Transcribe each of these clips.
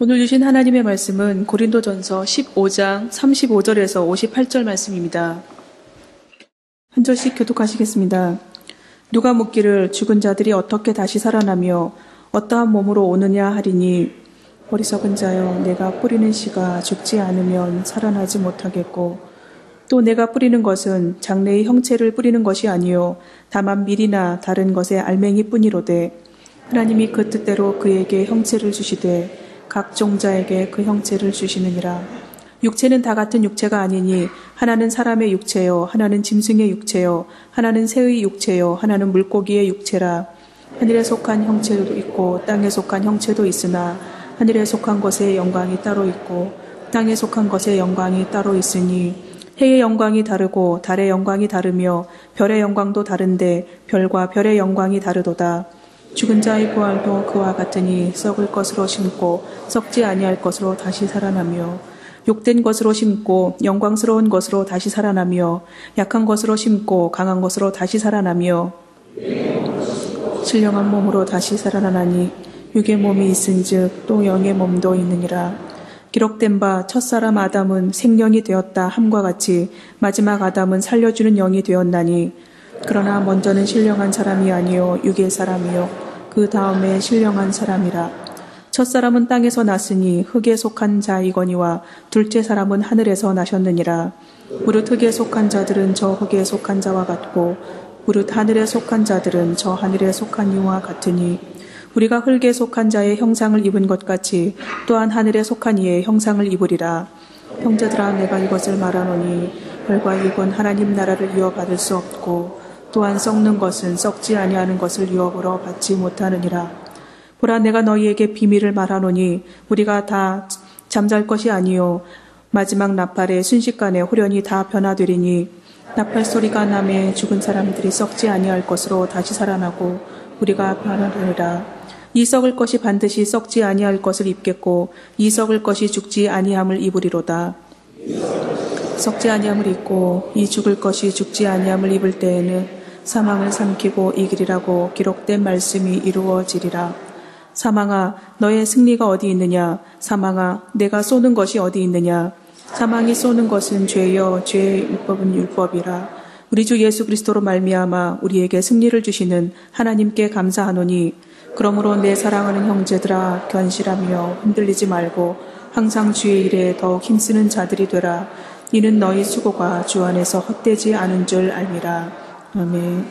오늘 주신 하나님의 말씀은 고린도전서 15장 35절에서 58절 말씀입니다. 한 절씩 교독하시겠습니다. 누가 묻기를 죽은 자들이 어떻게 다시 살아나며 어떠한 몸으로 오느냐 하리니 어리석은 자여 내가 뿌리는 씨가 죽지 않으면 살아나지 못하겠고 또 내가 뿌리는 것은 장래의 형체를 뿌리는 것이 아니요 다만 밀이나 다른 것의 알맹이 뿐이로되 하나님이 그 뜻대로 그에게 형체를 주시되 각 종자에게 그 형체를 주시느니라. 육체는 다 같은 육체가 아니니 하나는 사람의 육체요 하나는 짐승의 육체요 하나는 새의 육체요 하나는 물고기의 육체라. 하늘에 속한 형체도 있고 땅에 속한 형체도 있으나 하늘에 속한 것의 영광이 따로 있고 땅에 속한 것의 영광이 따로 있으니 해의 영광이 다르고 달의 영광이 다르며 별의 영광도 다른데 별과 별의 영광이 다르도다. 죽은 자의 부활도 그와 같으니 썩을 것으로 심고 썩지 아니할 것으로 다시 살아나며 욕된 것으로 심고 영광스러운 것으로 다시 살아나며 약한 것으로 심고 강한 것으로 다시 살아나며 신령한 몸으로 다시 살아나니 육의 몸이 있은즉 또 영의 몸도 있느니라. 기록된 바 첫사람 아담은 생령이 되었다 함과 같이 마지막 아담은 살려주는 영이 되었나니 그러나 먼저는 신령한 사람이 아니요 육의 사람이요 그 다음에 신령한 사람이라. 첫사람은 땅에서 났으니 흙에 속한 자이거니와 둘째 사람은 하늘에서 나셨느니라. 무릇 흙에 속한 자들은 저 흙에 속한 자와 같고 무릇 하늘에 속한 자들은 저 하늘에 속한 이와 같으니 우리가 흙에 속한 자의 형상을 입은 것 같이 또한 하늘에 속한 이의 형상을 입으리라. 형제들아 내가 이것을 말하노니 별과 육은 하나님 나라를 이어받을 수 없고 또한 썩는 것은 썩지 아니하는 것을 유업으로 받지 못하느니라. 보라 내가 너희에게 비밀을 말하노니 우리가 다 잠잘 것이 아니요 마지막 나팔의 순식간에 후련히 다 변화되리니 나팔 소리가 나매 죽은 사람들이 썩지 아니할 것으로 다시 살아나고 우리가 변화되리라. 이 썩을 것이 반드시 썩지 아니할 것을 입겠고 이 썩을 것이 죽지 아니함을 입으리로다. 썩지 아니함을 입고 이 죽을 것이 죽지 아니함을 입을 때에는 사망을 삼키고 이기리라고 기록된 말씀이 이루어지리라. 사망아 너의 승리가 어디 있느냐. 사망아 내가 쏘는 것이 어디 있느냐. 사망이 쏘는 것은 죄여 죄의 율법은 율법이라. 우리 주 예수 그리스도로 말미암아 우리에게 승리를 주시는 하나님께 감사하노니 그러므로 내 사랑하는 형제들아 견실하며 흔들리지 말고 항상 주의 일에 더욱 힘쓰는 자들이 되라. 이는 너희 수고가 주 안에서 헛되지 않은 줄 알미라. 아멘.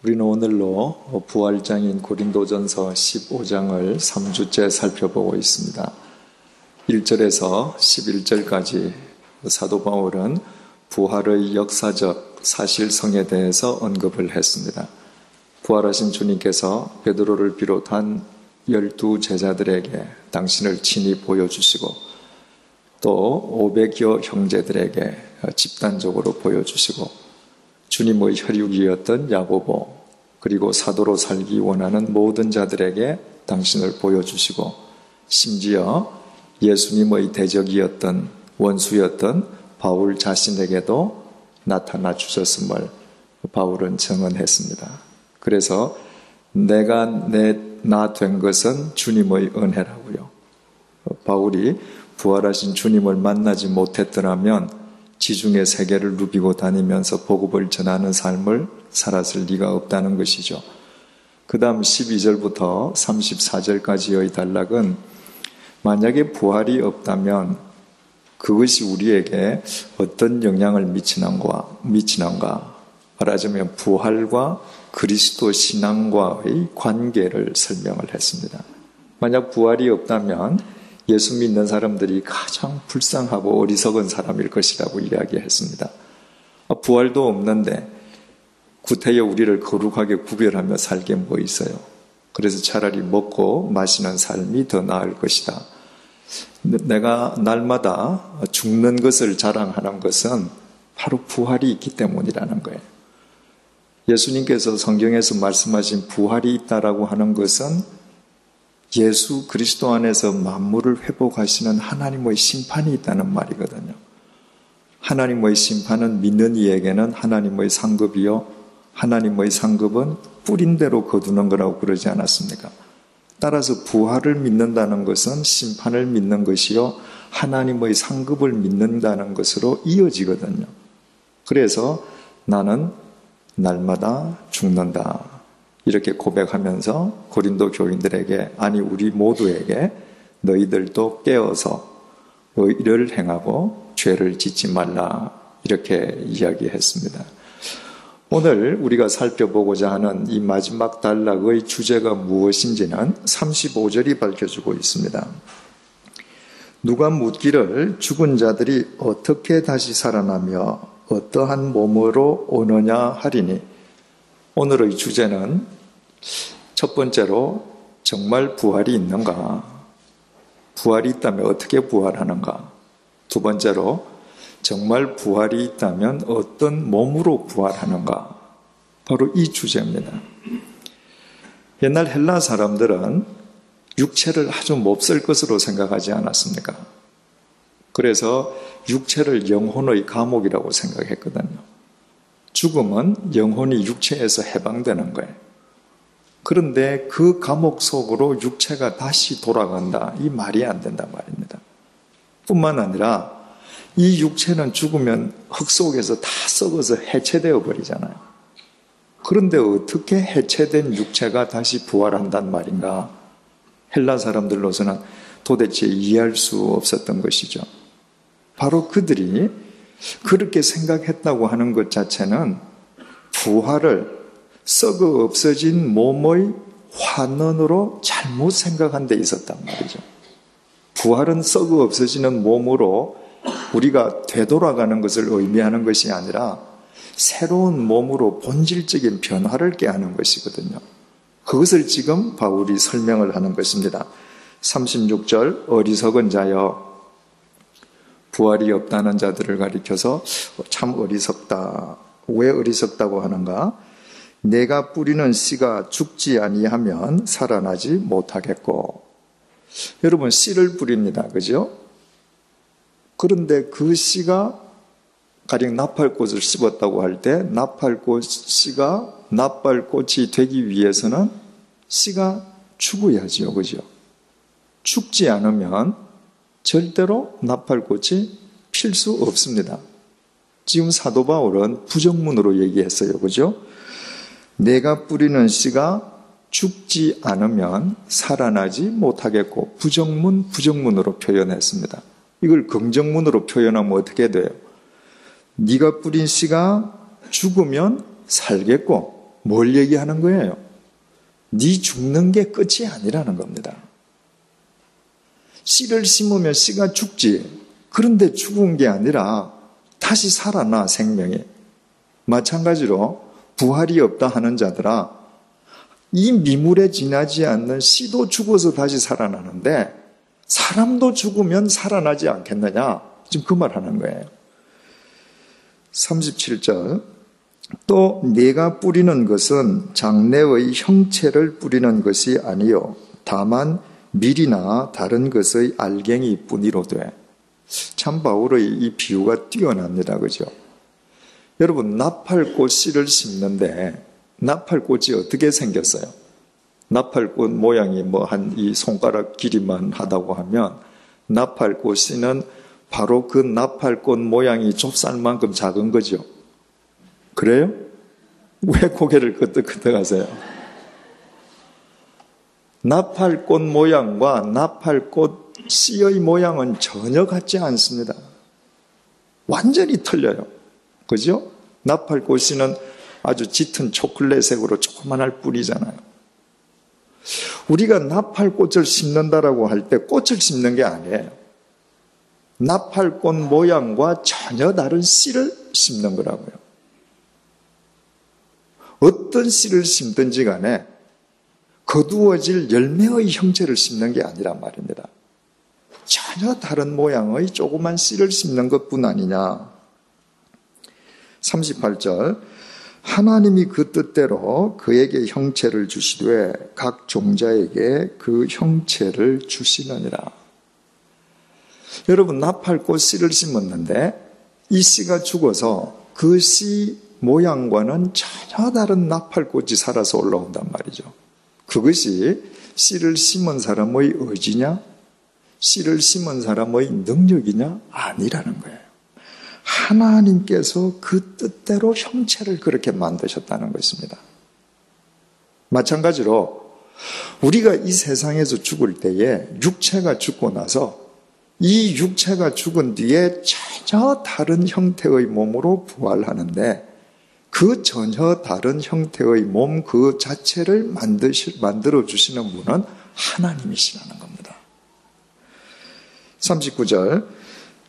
우리는 오늘로 부활장인 고린도전서 15장을 3주째 살펴보고 있습니다. 1절에서 11절까지 사도 바울은 부활의 역사적 사실성에 대해서 언급을 했습니다. 부활하신 주님께서 베드로를 비롯한 12 제자들에게 당신을 친히 보여주시고 또 500여 형제들에게 집단적으로 보여주시고 주님의 혈육이었던 야고보 그리고 사도로 살기 원하는 모든 자들에게 당신을 보여주시고 심지어 예수님의 대적이었던 원수였던 바울 자신에게도 나타나 주셨음을 바울은 증언했습니다. 그래서 내가 나 된 것은 주님의 은혜라고요. 바울이 부활하신 주님을 만나지 못했더라면 지중해 세계를 누비고 다니면서 복음을 전하는 삶을 살았을 리가 없다는 것이죠. 그 다음 12절부터 34절까지의 단락은 만약에 부활이 없다면 그것이 우리에게 어떤 영향을 미치는가 말하자면 부활과 그리스도 신앙과의 관계를 설명을 했습니다. 만약 부활이 없다면 예수 믿는 사람들이 가장 불쌍하고 어리석은 사람일 것이라고 이야기했습니다. 부활도 없는데 구태여 우리를 거룩하게 구별하며 살게 뭐 있어요. 그래서 차라리 먹고 마시는 삶이 더 나을 것이다. 내가 날마다 죽는 것을 자랑하는 것은 바로 부활이 있기 때문이라는 거예요. 예수님께서 성경에서 말씀하신 부활이 있다라고 하는 것은 예수 그리스도 안에서 만물을 회복하시는 하나님의 심판이 있다는 말이거든요. 하나님의 심판은 믿는 이에게는 하나님의 상급이요 하나님의 상급은 뿌린 대로 거두는 거라고 그러지 않았습니까? 따라서 부활을 믿는다는 것은 심판을 믿는 것이요 하나님의 상급을 믿는다는 것으로 이어지거든요. 그래서 나는 날마다 죽는다 이렇게 고백하면서 고린도 교인들에게, 아니 우리 모두에게 너희들도 깨어서 의를 행하고 죄를 짓지 말라 이렇게 이야기했습니다. 오늘 우리가 살펴보고자 하는 이 마지막 단락의 주제가 무엇인지는 35절이 밝혀주고 있습니다. 누가 묻기를 죽은 자들이 어떻게 다시 살아나며 어떠한 몸으로 오느냐 하리니, 오늘의 주제는 첫 번째로 정말 부활이 있는가, 부활이 있다면 어떻게 부활하는가, 두 번째로 정말 부활이 있다면 어떤 몸으로 부활하는가, 바로 이 주제입니다. 옛날 헬라 사람들은 육체를 아주 몹쓸 것으로 생각하지 않았습니까? 그래서 육체를 영혼의 감옥이라고 생각했거든요. 죽음은 영혼이 육체에서 해방되는 거예요. 그런데 그 감옥 속으로 육체가 다시 돌아간다, 이 말이 안 된단 말입니다. 뿐만 아니라 이 육체는 죽으면 흙 속에서 다 썩어서 해체되어 버리잖아요. 그런데 어떻게 해체된 육체가 다시 부활한단 말인가? 헬라 사람들로서는 도대체 이해할 수 없었던 것이죠. 바로 그들이 그렇게 생각했다고 하는 것 자체는 부활을 썩어 없어진 몸의 환원으로 잘못 생각한 데 있었단 말이죠. 부활은 썩어 없어지는 몸으로 우리가 되돌아가는 것을 의미하는 것이 아니라 새로운 몸으로 본질적인 변화를 꾀하는 것이거든요. 그것을 지금 바울이 설명을 하는 것입니다. 36절, 어리석은 자여, 부활이 없다는 자들을 가리켜서 참 어리석다. 왜 어리석다고 하는가? 내가 뿌리는 씨가 죽지 아니하면 살아나지 못하겠고. 여러분, 씨를 뿌립니다. 그죠? 그런데 그 씨가 가령 나팔꽃을 씹었다고 할 때 나팔꽃 씨가 나팔꽃이 되기 위해서는 씨가 죽어야지요. 그죠? 죽지 않으면 절대로 나팔꽃이 필 수 없습니다. 지금 사도 바울은 부정문으로 얘기했어요. 그죠? 내가 뿌리는 씨가 죽지 않으면 살아나지 못하겠고, 부정문으로 표현했습니다. 이걸 긍정문으로 표현하면 어떻게 돼요? 네가 뿌린 씨가 죽으면 살겠고, 뭘 얘기하는 거예요? 네 죽는 게 끝이 아니라는 겁니다. 씨를 심으면 씨가 죽지. 그런데 죽은 게 아니라 다시 살아나, 생명이. 마찬가지로 부활이 없다 하는 자들아, 이 미물에 지나지 않는 씨도 죽어서 다시 살아나는데 사람도 죽으면 살아나지 않겠느냐? 지금 그 말 하는 거예요. 37절, 또 내가 뿌리는 것은 장래의 형체를 뿌리는 것이 아니요 다만 밀이나 다른 것의 알갱이 뿐이로되. 참 바울의 이 비유가 뛰어납니다. 그죠? 여러분, 나팔꽃 씨를 심는데 나팔꽃이 어떻게 생겼어요? 나팔꽃 모양이 한 이 손가락 길이만 하다고 하면 나팔꽃 씨는 바로 그 나팔꽃 모양이 좁쌀만큼 작은 거죠. 그래요? 왜 고개를 끄덕끄덕 하세요? 나팔꽃 모양과 나팔꽃 씨의 모양은 전혀 같지 않습니다. 완전히 틀려요. 그죠? 나팔꽃 씨는 아주 짙은 초콜릿색으로 조그만할 뿐이잖아요. 우리가 나팔꽃을 심는다라고 할 때 꽃을 심는 게 아니에요. 나팔꽃 모양과 전혀 다른 씨를 심는 거라고요. 어떤 씨를 심든지 간에 거두어질 열매의 형체를 심는 게 아니란 말입니다. 전혀 다른 모양의 조그만 씨를 심는 것뿐 아니냐. 38절, 하나님이 그 뜻대로 그에게 형체를 주시되 각 종자에게 그 형체를 주시느니라. 여러분, 나팔꽃 씨를 심었는데 이 씨가 죽어서 그 씨 모양과는 전혀 다른 나팔꽃이 살아서 올라온단 말이죠. 그것이 씨를 심은 사람의 의지냐? 씨를 심은 사람의 능력이냐? 아니라는 거예요. 하나님께서 그 뜻대로 형체를 그렇게 만드셨다는 것입니다. 마찬가지로 우리가 이 세상에서 죽을 때에 육체가 죽고 나서 이 육체가 죽은 뒤에 전혀 다른 형태의 몸으로 부활하는데 그 전혀 다른 형태의 몸 그 자체를 만들어 주시는 분은 하나님이시라는 겁니다. 39절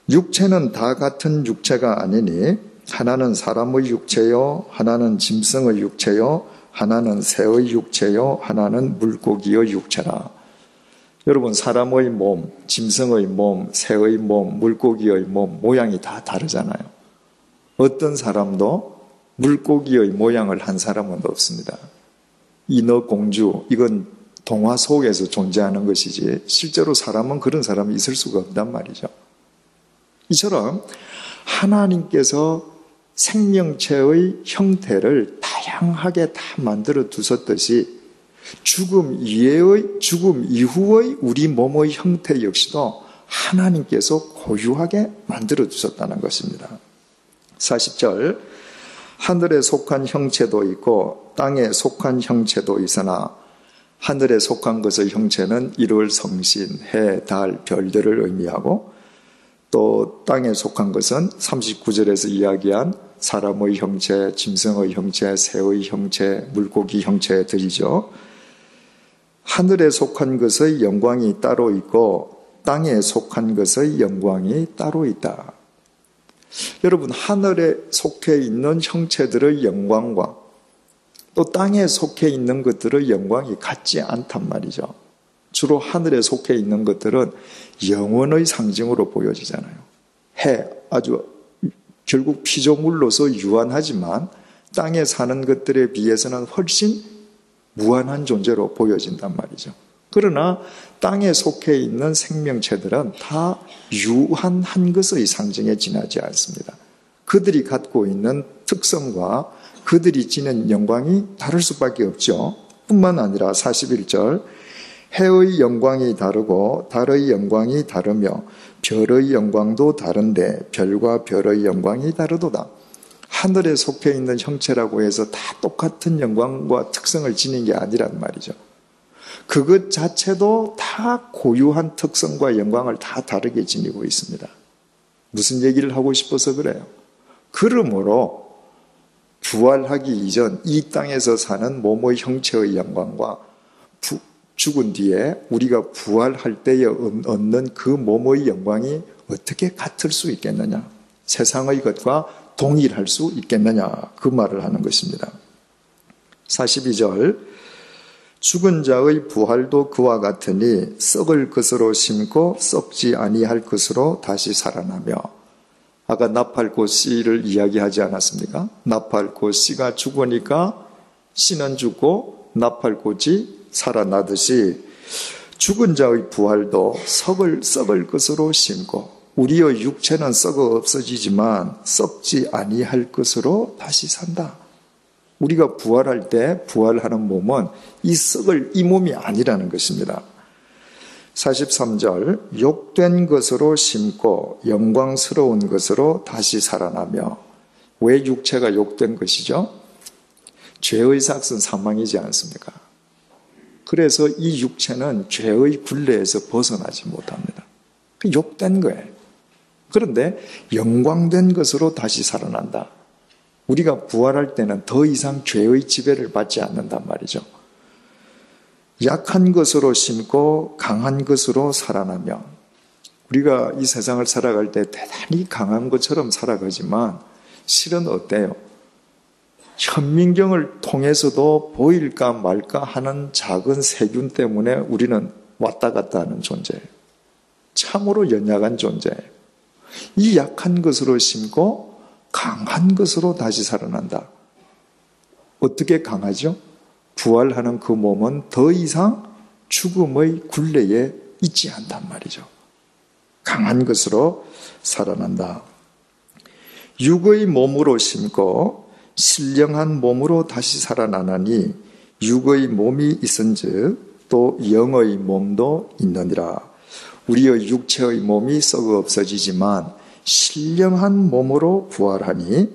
육체는 다 같은 육체가 아니니 하나는 사람의 육체요 하나는 짐승의 육체요 하나는 새의 육체요 하나는 물고기의 육체라. 여러분 사람의 몸, 짐승의 몸, 새의 몸, 물고기의 몸 모양이 다 다르잖아요. 어떤 사람도 물고기의 모양을 한 사람은 없습니다. 인어공주 이건 동화 속에서 존재하는 것이지 실제로 사람은 그런 사람이 있을 수가 없단 말이죠. 이처럼 하나님께서 생명체의 형태를 다양하게 다 만들어 두셨듯이 죽음 이후의 우리 몸의 형태 역시도 하나님께서 고유하게 만들어 두셨다는 것입니다. 40절 하늘에 속한 형체도 있고 땅에 속한 형체도 있으나 하늘에 속한 것의 형체는 1월 성신, 해, 달, 별들을 의미하고 또 땅에 속한 것은 39절에서 이야기한 사람의 형체, 짐승의 형체, 새의 형체, 물고기 형체들이죠. 하늘에 속한 것의 영광이 따로 있고 땅에 속한 것의 영광이 따로 있다. 여러분 하늘에 속해 있는 형체들의 영광과 또 땅에 속해 있는 것들의 영광이 같지 않단 말이죠. 주로 하늘에 속해 있는 것들은 영원의 상징으로 보여지잖아요. 해, 아주 결국 피조물로서 유한하지만 땅에 사는 것들에 비해서는 훨씬 무한한 존재로 보여진단 말이죠. 그러나 땅에 속해 있는 생명체들은 다 유한한 것의 상징에 지나지 않습니다. 그들이 갖고 있는 특성과 그들이 지닌 영광이 다를 수밖에 없죠. 뿐만 아니라 41절 해의 영광이 다르고 달의 영광이 다르며 별의 영광도 다른데 별과 별의 영광이 다르도다. 하늘에 속해 있는 형체라고 해서 다 똑같은 영광과 특성을 지닌 게 아니란 말이죠. 그것 자체도 다 고유한 특성과 영광을 다 다르게 지니고 있습니다. 무슨 얘기를 하고 싶어서 그래요? 그러므로 부활하기 이전 이 땅에서 사는 몸의 형체의 영광과 죽은 뒤에 우리가 부활할 때에 얻는 그 몸의 영광이 어떻게 같을 수 있겠느냐? 세상의 것과 동일할 수 있겠느냐? 그 말을 하는 것입니다. 42절 죽은 자의 부활도 그와 같으니 썩을 것으로 심고 썩지 아니할 것으로 다시 살아나며. 아까 나팔꽃 씨를 이야기하지 않았습니까? 나팔꽃 씨가 죽으니까 씨는 죽고 나팔꽃이 살아나듯이 죽은 자의 부활도 썩을 것으로 심고 우리의 육체는 썩어 없어지지만 썩지 아니할 것으로 다시 산다. 우리가 부활할 때 부활하는 몸은 이 썩을 이 몸이 아니라는 것입니다. 43절 욕된 것으로 심고 영광스러운 것으로 다시 살아나며. 왜 육체가 욕된 것이죠? 죄의 삭은 사망이지 않습니까? 그래서 이 육체는 죄의 굴레에서 벗어나지 못합니다. 욕된 거예요. 그런데 영광된 것으로 다시 살아난다. 우리가 부활할 때는 더 이상 죄의 지배를 받지 않는단 말이죠. 약한 것으로 심고 강한 것으로 살아나며. 우리가 이 세상을 살아갈 때 대단히 강한 것처럼 살아가지만 실은 어때요? 현민경을 통해서도 보일까 말까 하는 작은 세균 때문에 우리는 왔다 갔다 하는 존재예요. 참으로 연약한 존재예요. 이 약한 것으로 심고 강한 것으로 다시 살아난다. 어떻게 강하죠? 부활하는 그 몸은 더 이상 죽음의 굴레에 있지 않단 말이죠. 강한 것으로 살아난다. 육의 몸으로 심고 신령한 몸으로 다시 살아나나니 육의 몸이 있은즉 또 영의 몸도 있느니라. 우리의 육체의 몸이 썩어 없어지지만 신령한 몸으로 부활하니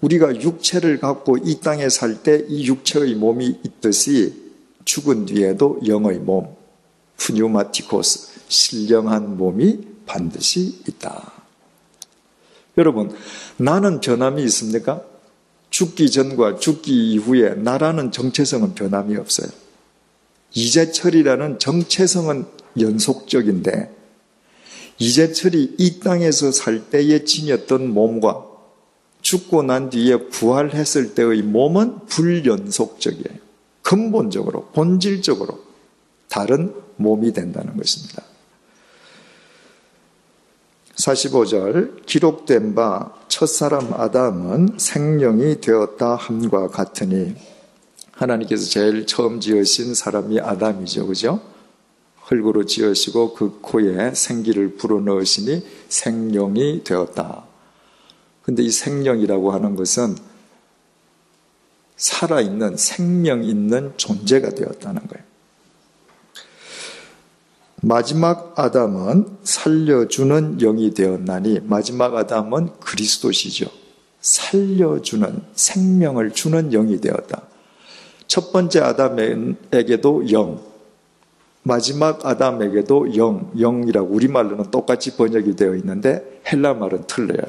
우리가 육체를 갖고 이 땅에 살 때 이 육체의 몸이 있듯이 죽은 뒤에도 영의 몸, 푸뉴마티코스, 신령한 몸이 반드시 있다. 여러분, 나는 변함이 있습니까? 죽기 전과 죽기 이후에 나라는 정체성은 변함이 없어요. 이제철이라는 정체성은 연속적인데 이제철이 이 땅에서 살 때에 지녔던 몸과 죽고 난 뒤에 부활했을 때의 몸은 불연속적이에요. 근본적으로, 본질적으로 다른 몸이 된다는 것입니다. 45절 기록된 바 첫사람 아담은 생명이 되었다 함과 같으니 하나님께서 제일 처음 지으신 사람이 아담이죠. 그죠? 흙으로 지으시고 그 코에 생기를 불어넣으시니 생명이 되었다. 근데 이 생명이라고 하는 것은 살아있는, 생명 있는 존재가 되었다는 거예요. 마지막 아담은 살려주는 영이 되었나니 마지막 아담은 그리스도시죠. 살려주는, 생명을 주는 영이 되었다. 첫 번째 아담에게도 영, 마지막 아담에게도 영이라고 우리말로는 똑같이 번역이 되어 있는데 헬라말은 틀려요.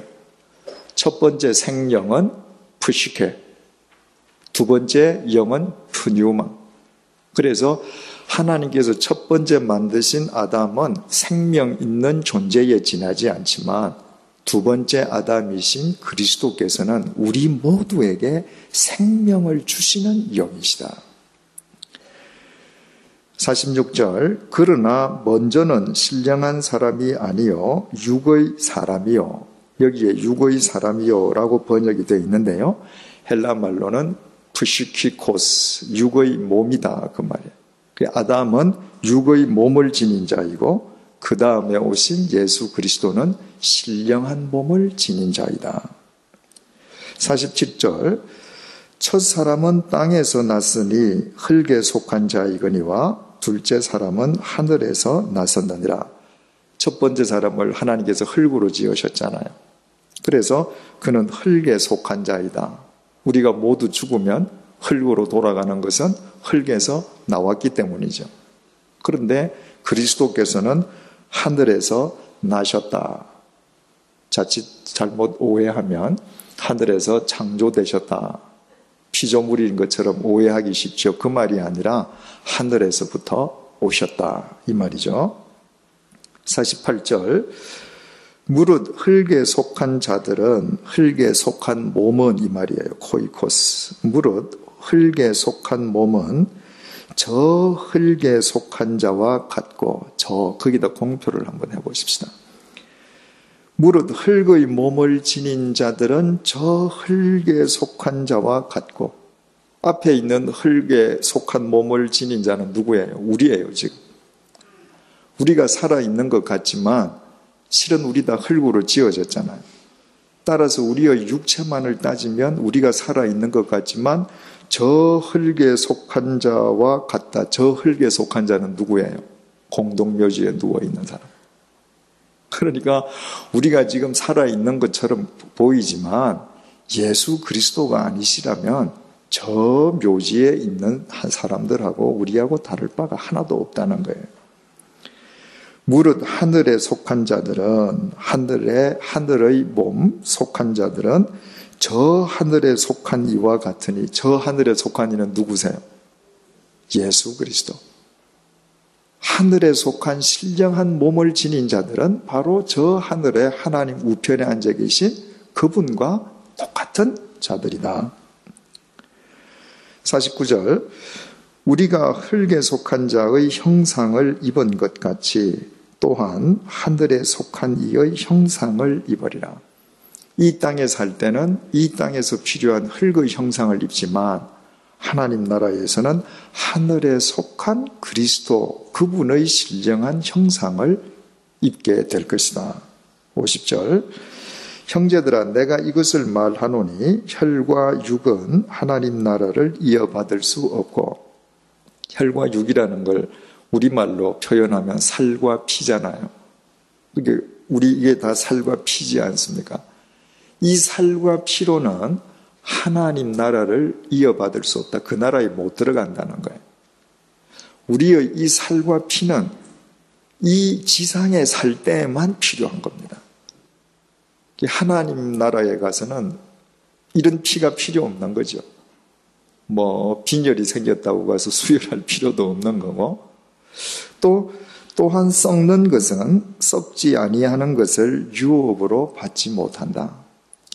첫 번째 생명은 푸시케, 두 번째 영은 푸뉴마. 그래서 하나님께서 첫 번째 만드신 아담은 생명 있는 존재에 지나지 않지만 두 번째 아담이신 그리스도께서는 우리 모두에게 생명을 주시는 영이시다. 46절 그러나 먼저는 신령한 사람이 아니요 육의 사람이요. 여기에 육의 사람이요 라고 번역이 되어 있는데요. 헬라 말로는 푸시키코스, 육의 몸이다 그 말이에요. 아담은 육의 몸을 지닌 자이고 그 다음에 오신 예수 그리스도는 신령한 몸을 지닌 자이다. 47절 첫 사람은 땅에서 났으니 흙에 속한 자이거니와 둘째 사람은 하늘에서 나섰느니라. 첫 번째 사람을 하나님께서 흙으로 지으셨잖아요. 그래서 그는 흙에 속한 자이다. 우리가 모두 죽으면 흙으로 돌아가는 것은 흙에서 나왔기 때문이죠. 그런데 그리스도께서는 하늘에서 나셨다. 자칫 잘못 오해하면 하늘에서 창조되셨다. 피조물인 것처럼 오해하기 쉽죠. 그 말이 아니라 하늘에서부터 오셨다. 이 말이죠. 48절 무릇 흙에 속한 자들은 흙에 속한 몸은 이 말이에요. 코이코스. 무릇 흙에 속한 몸은 저 흙에 속한 자와 같고 거기다 공표를 한번 해보십시다. 무릇 흙의 몸을 지닌 자들은 저 흙에 속한 자와 같고 앞에 있는 흙에 속한 몸을 지닌 자는 누구예요? 우리예요. 지금 우리가 살아있는 것 같지만 실은 우리 다 흙으로 지어졌잖아요. 따라서 우리의 육체만을 따지면 우리가 살아있는 것 같지만 저 흙에 속한 자와 같다. 저 흙에 속한 자는 누구예요? 공동묘지에 누워있는 사람. 그러니까 우리가 지금 살아있는 것처럼 보이지만 예수 그리스도가 아니시라면 저 묘지에 있는 한 사람들하고 우리하고 다를 바가 하나도 없다는 거예요. 무릇 하늘에 속한 자들은 하늘의 몸 속한 자들은 저 하늘에 속한 이와 같으니 저 하늘에 속한 이는 누구세요? 예수 그리스도. 하늘에 속한 신령한 몸을 지닌 자들은 바로 저 하늘에 하나님 우편에 앉아 계신 그분과 똑같은 자들이다. 49절 우리가 흙에 속한 자의 형상을 입은 것 같이 또한 하늘에 속한 이의 형상을 입으리라. 이 땅에 살 때는 이 땅에서 필요한 흙의 형상을 입지만 하나님 나라에서는 하늘에 속한 그리스도 그분의 신령한 형상을 입게 될 것이다. 50절 형제들아 내가 이것을 말하노니 혈과 육은 하나님 나라를 이어받을 수 없고 혈과 육이라는 걸 우리말로 표현하면 살과 피잖아요. 이게 다 살과 피지 않습니까? 이 살과 피로는 하나님 나라를 이어받을 수 없다. 그 나라에 못 들어간다는 거예요. 우리의 이 살과 피는 이 지상에 살 때만 필요한 겁니다. 하나님 나라에 가서는 이런 피가 필요 없는 거죠. 빈혈이 생겼다고 해서 수혈할 필요도 없는 거고, 또한 썩는 것은 썩지 아니하는 것을 유업으로 받지 못한다.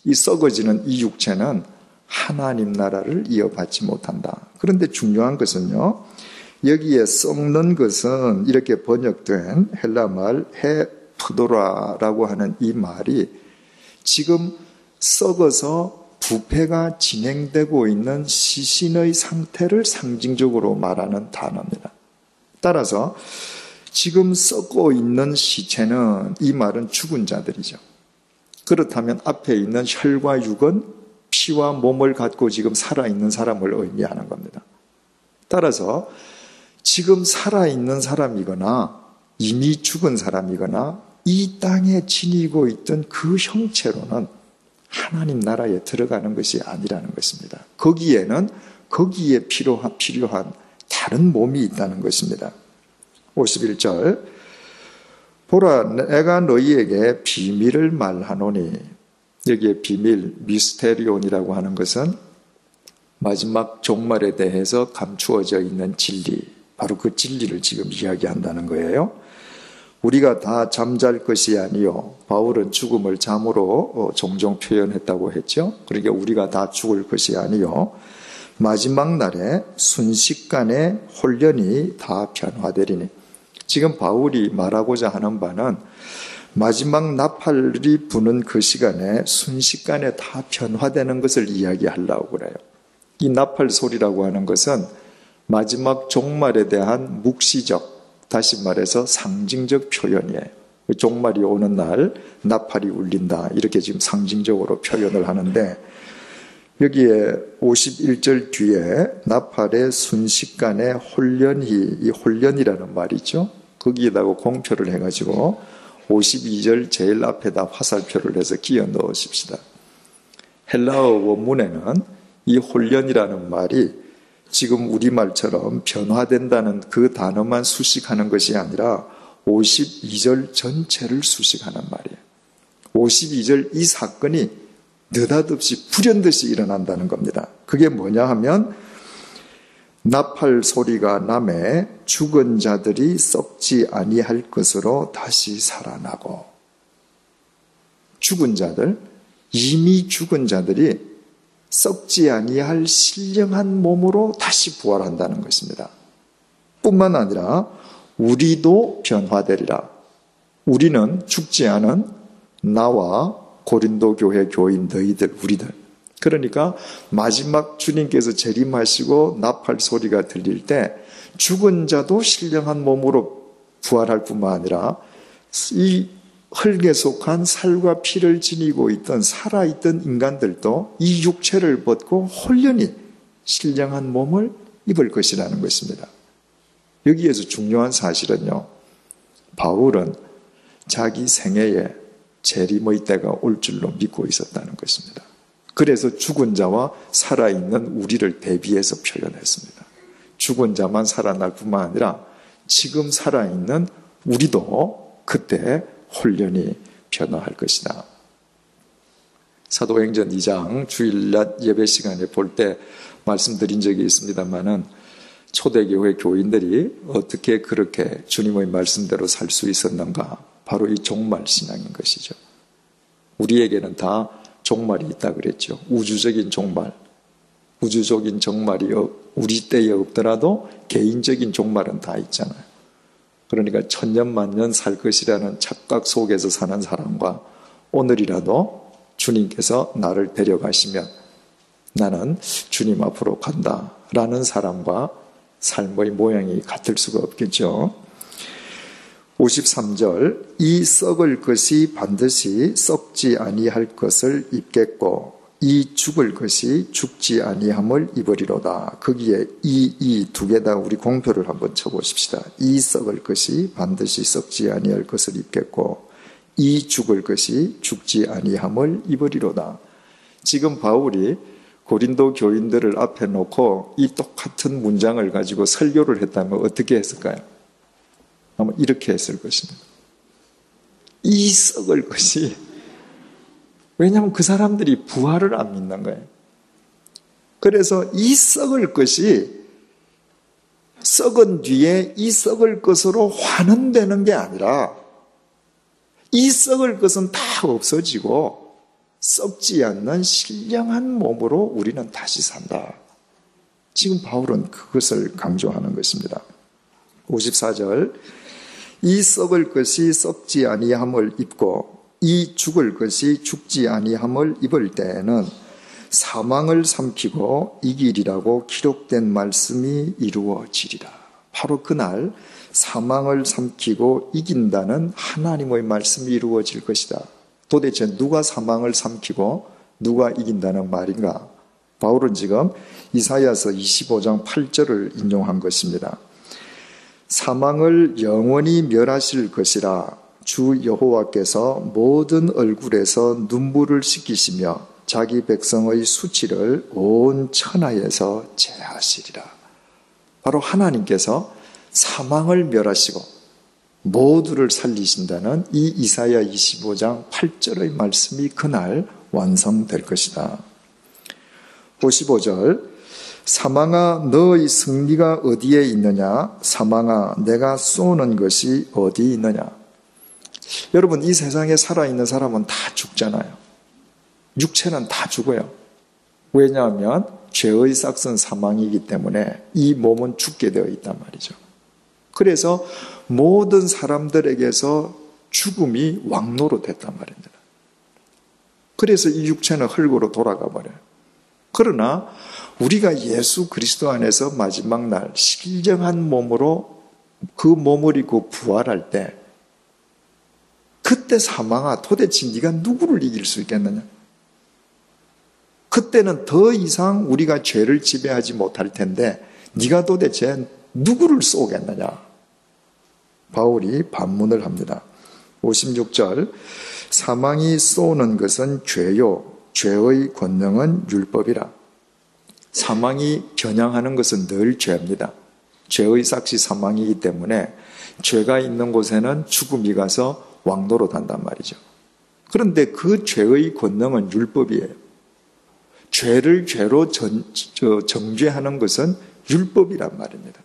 이 썩어지는 이 육체는 하나님 나라를 이어받지 못한다. 그런데 중요한 것은요, 여기에 썩는 것은 이렇게 번역된 헬라말 헤프도라라고 하는 이 말이 지금 썩어서 부패가 진행되고 있는 시신의 상태를 상징적으로 말하는 단어입니다. 따라서 지금 썩고 있는 시체는, 이 말은 죽은 자들이죠. 그렇다면 앞에 있는 혈과 육은 피와 몸을 갖고 지금 살아있는 사람을 의미하는 겁니다. 따라서 지금 살아있는 사람이거나 이미 죽은 사람이거나 이 땅에 지니고 있던 그 형체로는 하나님 나라에 들어가는 것이 아니라는 것입니다. 거기에 필요한 다른 몸이 있다는 것입니다. 51절, 보라, 내가 너희에게 비밀을 말하노니, 여기에 비밀, 미스테리온이라고 하는 것은 마지막 종말에 대해서 감추어져 있는 진리, 바로 그 진리를 지금 이야기한다는 거예요. 우리가 다 잠잘 것이 아니요, 바울은 죽음을 잠으로 종종 표현했다고 했죠. 그러니까 우리가 다 죽을 것이 아니요, 마지막 날에 순식간에 홀연히 다 변화되리니. 지금 바울이 말하고자 하는 바는 마지막 나팔이 부는 그 시간에 순식간에 다 변화되는 것을 이야기하려고 그래요. 이 나팔 소리라고 하는 것은 마지막 종말에 대한 묵시적, 다시 말해서 상징적 표현이에요. 종말이 오는 날 나팔이 울린다, 이렇게 지금 상징적으로 표현을 하는데, 여기에 51절 뒤에 나팔의 순식간에 홀연히, 이 홀연이라는 말이죠. 거기에다가 공표를 해가지고 52절 제일 앞에다 화살표를 해서 끼워 넣으십시다. 헬라어 원문에는 이 홀연이라는 말이 지금 우리말처럼 변화된다는 그 단어만 수식하는 것이 아니라 52절 전체를 수식하는 말이에요. 52절 이 사건이 느닷없이 불현듯이 일어난다는 겁니다. 그게 뭐냐 하면, 나팔 소리가 나매 죽은 자들이 썩지 아니할 것으로 다시 살아나고, 죽은 자들, 이미 죽은 자들이 썩지 아니할 신령한 몸으로 다시 부활한다는 것입니다. 뿐만 아니라 우리도 변화되리라. 우리는 죽지 않은 나와 고린도 교회 교인 너희들, 우리들. 그러니까 마지막 주님께서 재림하시고 나팔 소리가 들릴 때 죽은 자도 신령한 몸으로 부활할 뿐만 아니라 이 흙에 속한 살과 피를 지니고 있던 살아있던 인간들도 이 육체를 벗고 홀연히 신령한 몸을 입을 것이라는 것입니다. 여기에서 중요한 사실은요, 바울은 자기 생애에 재림의 때가 올 줄로 믿고 있었다는 것입니다. 그래서 죽은 자와 살아있는 우리를 대비해서 표현했습니다. 죽은 자만 살아날 뿐만 아니라 지금 살아있는 우리도 그때 홀연히 변화할 것이다. 사도행전 2장 주일날 예배 시간에 볼 때 말씀드린 적이 있습니다마는, 초대교회 교인들이 어떻게 그렇게 주님의 말씀대로 살 수 있었는가, 바로 이 종말 신앙인 것이죠. 우리에게는 다 종말이 있다 그랬죠. 우주적인 종말, 우주적인 종말이 우리 때에 없더라도 개인적인 종말은 다 있잖아요. 그러니까 천년만년 살 것이라는 착각 속에서 사는 사람과 오늘이라도 주님께서 나를 데려가시면 나는 주님 앞으로 간다라는 사람과 삶의 모양이 같을 수가 없겠죠. 53절, 이 썩을 것이 반드시 썩지 아니할 것을 입겠고, 이 죽을 것이 죽지 아니함을 입으리로다. 거기에 이 두 개 다 우리 공표를 한번 쳐보십시다. 이 썩을 것이 반드시 썩지 아니할 것을 입겠고 이 죽을 것이 죽지 아니함을 입으리로다. 지금 바울이 고린도 교인들을 앞에 놓고 이 똑같은 문장을 가지고 설교를 했다면 어떻게 했을까요? 아마 이렇게 했을 것입니다. 이 썩을 것이, 왜냐하면 그 사람들이 부활을 안 믿는 거예요. 그래서 이 썩을 것이 썩은 뒤에 이 썩을 것으로 환원되는 게 아니라 이 썩을 것은 다 없어지고 썩지 않는 신령한 몸으로 우리는 다시 산다. 지금 바울은 그것을 강조하는 것입니다. 54절, 이 썩을 것이 썩지 아니함을 입고 이 죽을 것이 죽지 아니함을 입을 때에는 사망을 삼키고 이기리라고 기록된 말씀이 이루어지리라. 바로 그날 사망을 삼키고 이긴다는 하나님의 말씀이 이루어질 것이다. 도대체 누가 사망을 삼키고 누가 이긴다는 말인가? 바울은 지금 이사야서 25장 8절을 인용한 것입니다. 사망을 영원히 멸하실 것이라 주 여호와께서 모든 얼굴에서 눈물을 씻기시며 자기 백성의 수치를 온 천하에서 제하시리라. 바로 하나님께서 사망을 멸하시고 모두를 살리신다는 이 이사야 25장 8절의 말씀이 그날 완성될 것이다. 55절, 사망아 너의 승리가 어디에 있느냐? 사망아 내가 쏘는 것이 어디 있느냐? 여러분, 이 세상에 살아있는 사람은 다 죽잖아요. 육체는 다 죽어요. 왜냐하면 죄의 싹은 사망이기 때문에 이 몸은 죽게 되어 있단 말이죠. 그래서 모든 사람들에게서 죽음이 왕노로 됐단 말입니다. 그래서 이 육체는 흙으로 돌아가 버려요. 그러나 우리가 예수 그리스도 안에서 마지막 날 신령한 몸으로 그 몸을 입고 부활할 때, 그때 사망아 도대체 네가 누구를 이길 수 있겠느냐? 그때는 더 이상 우리가 죄를 지배하지 못할 텐데 네가 도대체 누구를 쏘겠느냐? 바울이 반문을 합니다. 56절, 사망이 쏘는 것은 죄요 죄의 권능은 율법이라. 사망이 겨냥하는 것은 늘 죄입니다. 죄의 삭시 사망이기 때문에 죄가 있는 곳에는 죽음이 가서 왕노로 단단 말이죠. 그런데 그 죄의 권능은 율법이에요. 죄를 죄로 정죄하는 것은 율법이란 말입니다.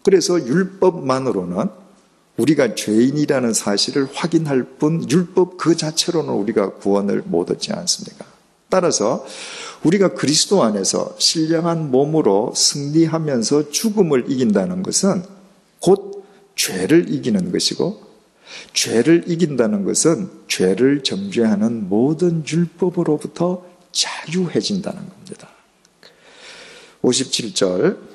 그래서 율법만으로는 우리가 죄인이라는 사실을 확인할 뿐 율법 그 자체로는 우리가 구원을 못 얻지 않습니까? 따라서 우리가 그리스도 안에서 신령한 몸으로 승리하면서 죽음을 이긴다는 것은 곧 죄를 이기는 것이고, 죄를 이긴다는 것은 죄를 정죄하는 모든 율법으로부터 자유해진다는 겁니다. 57절,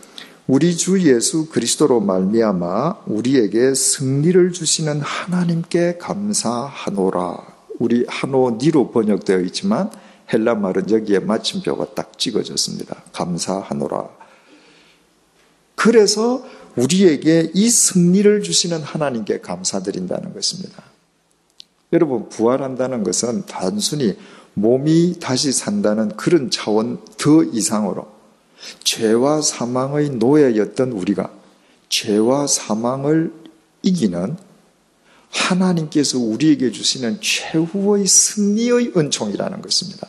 우리 주 예수 그리스도로 말미암아 우리에게 승리를 주시는 하나님께 감사하노라. 우리 하노니로 번역되어 있지만 헬라 말은 여기에 마침표가 딱 찍어졌습니다. 감사하노라. 그래서 우리에게 이 승리를 주시는 하나님께 감사드린다는 것입니다. 여러분, 부활한다는 것은 단순히 몸이 다시 산다는 그런 차원 더 이상으로 죄와 사망의 노예였던 우리가 죄와 사망을 이기는 하나님께서 우리에게 주시는 최후의 승리의 은총이라는 것입니다.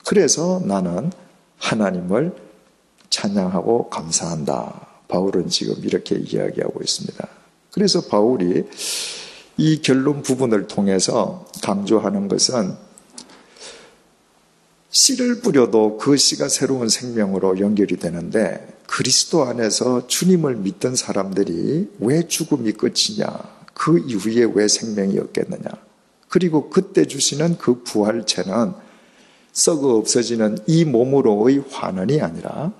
그래서 나는 하나님을 찬양하고 감사한다. 바울은 지금 이렇게 이야기하고 있습니다. 그래서 바울이 이 결론 부분을 통해서 강조하는 것은 씨를 뿌려도 그 씨가 새로운 생명으로 연결이 되는데, 그리스도 안에서 주님을 믿던 사람들이 왜 죽음이 끝이냐, 그 이후에 왜 생명이 없겠느냐, 그리고 그때 주시는 그 부활체는 썩어 없어지는 이 몸으로의 환원이 아니라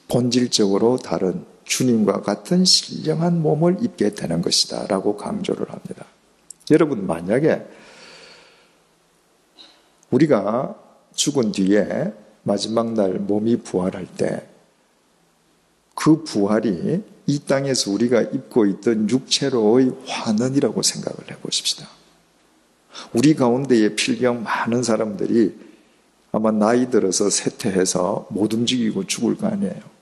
본질적으로 다른 주님과 같은 신령한 몸을 입게 되는 것이다 라고 강조를 합니다. 여러분, 만약에 우리가 죽은 뒤에 마지막 날 몸이 부활할 때 그 부활이 이 땅에서 우리가 입고 있던 육체로의 환원이라고 생각을 해보십시다. 우리 가운데에 필경 많은 사람들이 아마 나이 들어서 쇠퇴해서 못 움직이고 죽을 거 아니에요.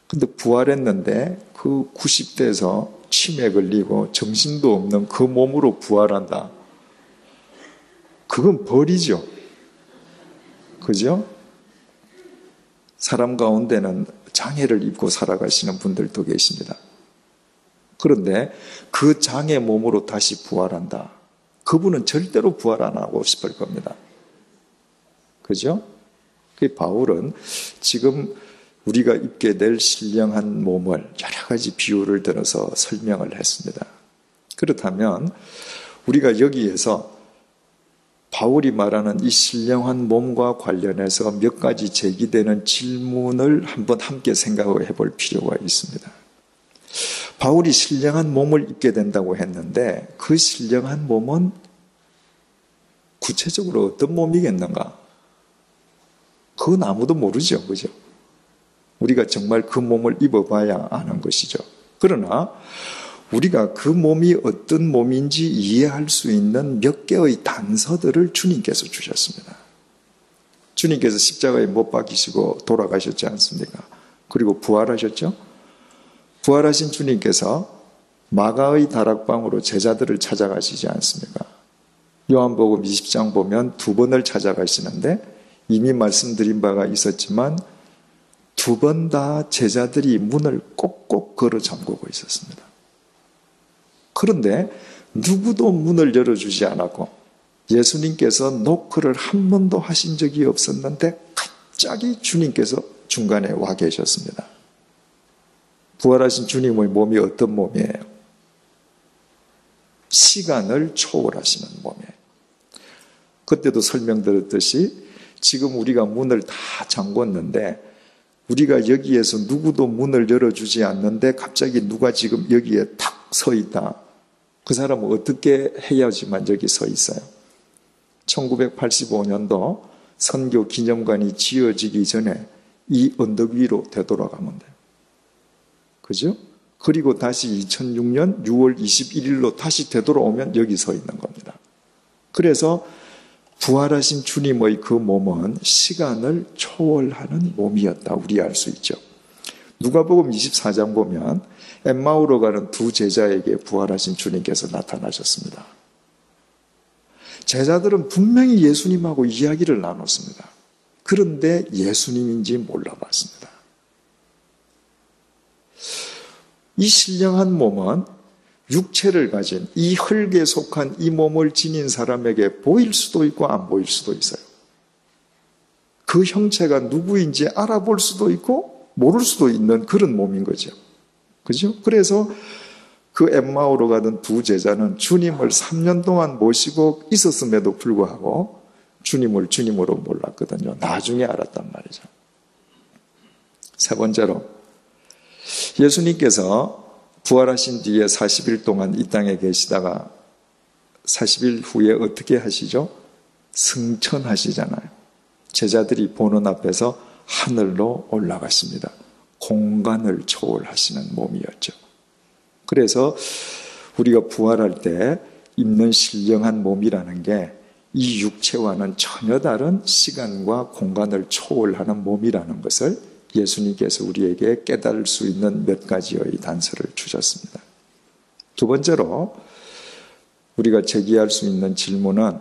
근데 부활했는데 그 90대에서 치매 걸리고 정신도 없는 그 몸으로 부활한다. 그건 벌이죠. 그죠? 사람 가운데는 장애를 입고 살아가시는 분들도 계십니다. 그런데 그 장애 몸으로 다시 부활한다. 그분은 절대로 부활 안 하고 싶을 겁니다. 그죠? 그 바울은 지금 우리가 입게 될 신령한 몸을 여러 가지 비유를 들어서 설명을 했습니다. 그렇다면 우리가 여기에서 바울이 말하는 이 신령한 몸과 관련해서 몇 가지 제기되는 질문을 한번 함께 생각해 볼 필요가 있습니다. 바울이 신령한 몸을 입게 된다고 했는데 그 신령한 몸은 구체적으로 어떤 몸이겠는가? 그건 아무도 모르죠. 그죠? 우리가 정말 그 몸을 입어봐야 아는 것이죠. 그러나 우리가 그 몸이 어떤 몸인지 이해할 수 있는 몇 개의 단서들을 주님께서 주셨습니다. 주님께서 십자가에 못 박히시고 돌아가셨지 않습니까? 그리고 부활하셨죠? 부활하신 주님께서 마가의 다락방으로 제자들을 찾아가시지 않습니까? 요한복음 20장 보면 2번을 찾아가시는데 이미 말씀드린 바가 있었지만 2번 다 제자들이 문을 꼭꼭 걸어 잠그고 있었습니다. 그런데 누구도 문을 열어주지 않았고 예수님께서 노크를 한 번도 하신 적이 없었는데 갑자기 주님께서 중간에 와 계셨습니다. 부활하신 주님의 몸이 어떤 몸이에요? 시간을 초월하시는 몸이에요. 그때도 설명드렸듯이 지금 우리가 문을 다 잠궜는데 우리가 여기에서 누구도 문을 열어주지 않는데 갑자기 누가 지금 여기에 탁 서 있다. 그 사람은 어떻게 해야지만 여기 서 있어요? 1985년도 선교 기념관이 지어지기 전에 이 언덕 위로 되돌아가면 돼요. 그죠? 그리고 다시 2006년 6월 21일로 다시 되돌아오면 여기 서 있는 겁니다. 그래서 부활하신 주님의 그 몸은 시간을 초월하는 몸이었다. 우리 알 수 있죠. 누가복음 24장 보면 엠마오로 가는 2 제자에게 부활하신 주님께서 나타나셨습니다. 제자들은 분명히 예수님하고 이야기를 나눴습니다. 그런데 예수님인지 몰라봤습니다. 이 신령한 몸은 육체를 가진 이 흙에 속한 이 몸을 지닌 사람에게 보일 수도 있고 안 보일 수도 있어요. 그 형체가 누구인지 알아볼 수도 있고 모를 수도 있는 그런 몸인 거죠. 그죠? 그래서 그 엠마오로 가던 2 제자는 주님을 3년 동안 모시고 있었음에도 불구하고 주님을 주님으로 몰랐거든요. 나중에 알았단 말이죠. 3번째로 예수님께서 부활하신 뒤에 40일 동안 이 땅에 계시다가 40일 후에 어떻게 하시죠? 승천하시잖아요. 제자들이 보는 앞에서 하늘로 올라가십니다. 공간을 초월하시는 몸이었죠. 그래서 우리가 부활할 때 입는 신령한 몸이라는 게 이 육체와는 전혀 다른 시간과 공간을 초월하는 몸이라는 것을 예수님께서 우리에게 깨달을 수 있는 몇 가지의 단서를 주셨습니다. 2번째로 우리가 제기할 수 있는 질문은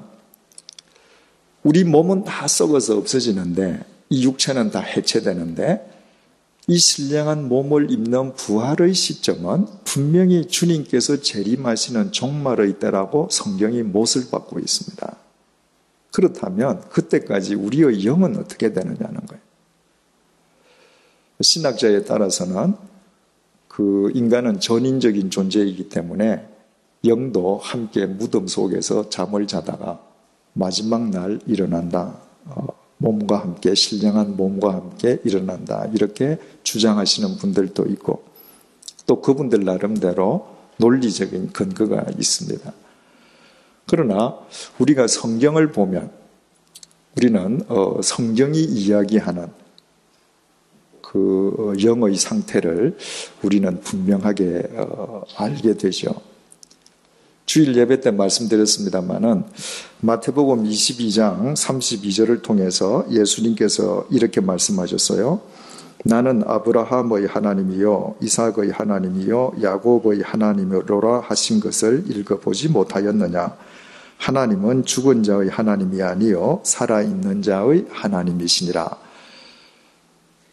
우리 몸은 다 썩어서 없어지는데 이 육체는 다 해체되는데 이 신령한 몸을 입는 부활의 시점은 분명히 주님께서 재림하시는 종말의 때라고 성경이 못을 받고 있습니다. 그렇다면 그때까지 우리의 영은 어떻게 되느냐는 거예요. 신학자에 따라서는 그 인간은 전인적인 존재이기 때문에 영도 함께 무덤 속에서 잠을 자다가 마지막 날 일어난다. 몸과 함께, 신령한 몸과 함께 일어난다. 이렇게 주장하시는 분들도 있고 또 그분들 나름대로 논리적인 근거가 있습니다. 그러나 우리가 성경을 보면 우리는 성경이 이야기하는 그 영의 상태를 우리는 분명하게 알게 되죠. 주일 예배 때 말씀드렸습니다마는 마태복음 22장 32절을 통해서 예수님께서 이렇게 말씀하셨어요. 나는 아브라함의 하나님이요 이삭의 하나님이요 야곱의 하나님이로라 하신 것을 읽어보지 못하였느냐. 하나님은 죽은 자의 하나님이 아니요 살아있는 자의 하나님이시니라.